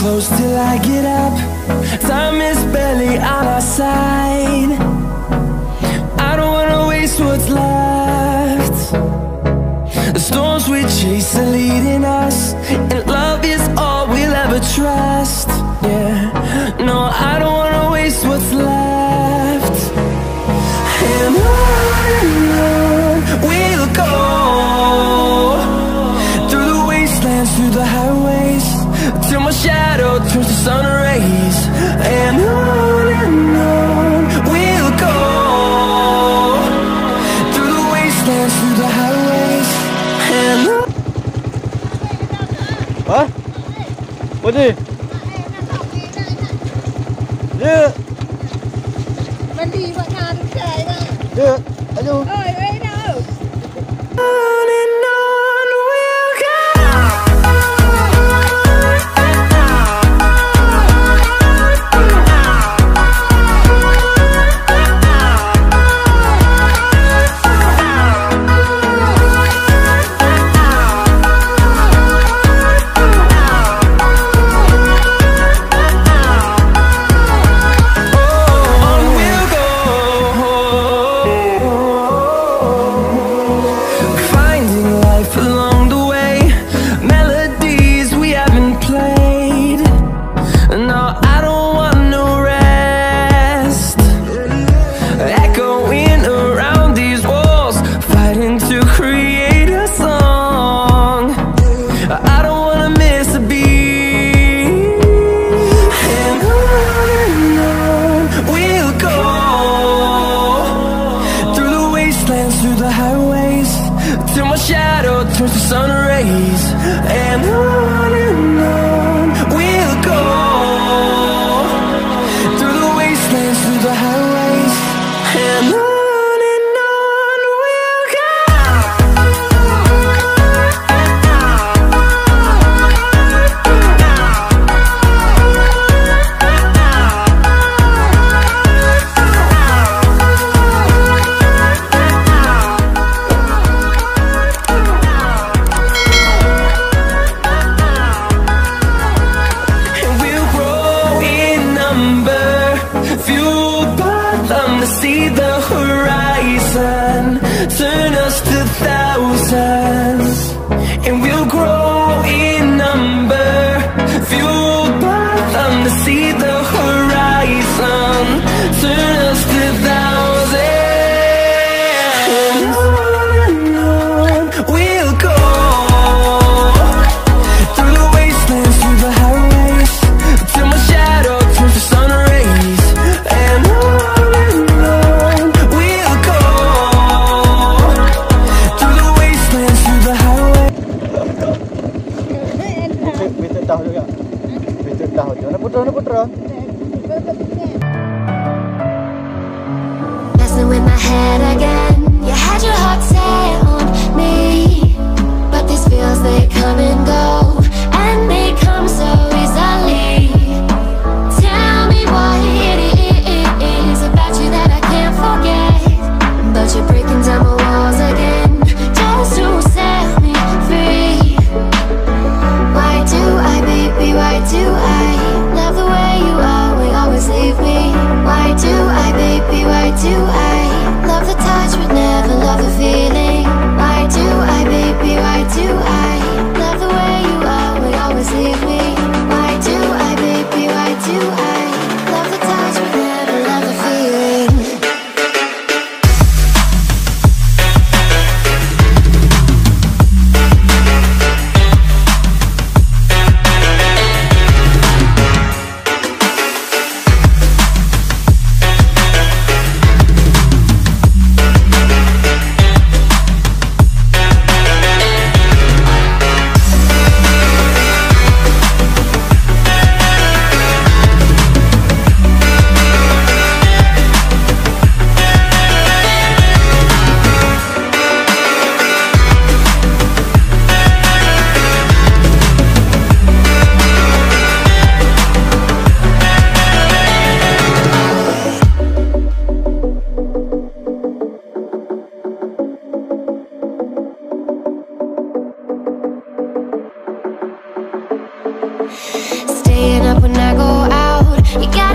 close till I get up. Time is barely on our side. I don't wanna waste what's left. The storms we chase are leading us, and love is all we'll ever trust. Yeah, no, I don't wanna waste what's left. And on we'll go, through the wastelands, through the highways, till my shadow turns to sun rays. And on we'll go, through the wastelands, through the highways. And Hả? Ủa gì? Đưa. Mình đi vào nhà được chạy mà. Đưa. Ở đâu? Ơi, ấy đâu? On and on we'll go. Through the highways, till my shadow turns to sun rays, and on we'll go. Through the wastelands, through the highways, and on we'll go. See the horizon, turn us to thousands, and we'll grow in number, fueled by them to see the horizon, turn us to thousands, and on we'll go, through the wastelands, through the highways, till my shadow turns to sun rays, and on. Tahu juga. Betul tahu. Jangan putra. Messing with my head again. You had your heart set on me, but these feels they come and go, and they come so easily. Tell me what it is about you that I can't forget, but you're breaking down my walls again, just to set me free. Why do I, baby, why do I love the way you always leave me? Why do I, baby, why do I love the touch but never love the feeling? Why do I, baby, why do I love the way you always leave me? Why do I, baby, why do I love the touch but never love the feeling? Staying up when I go out, you got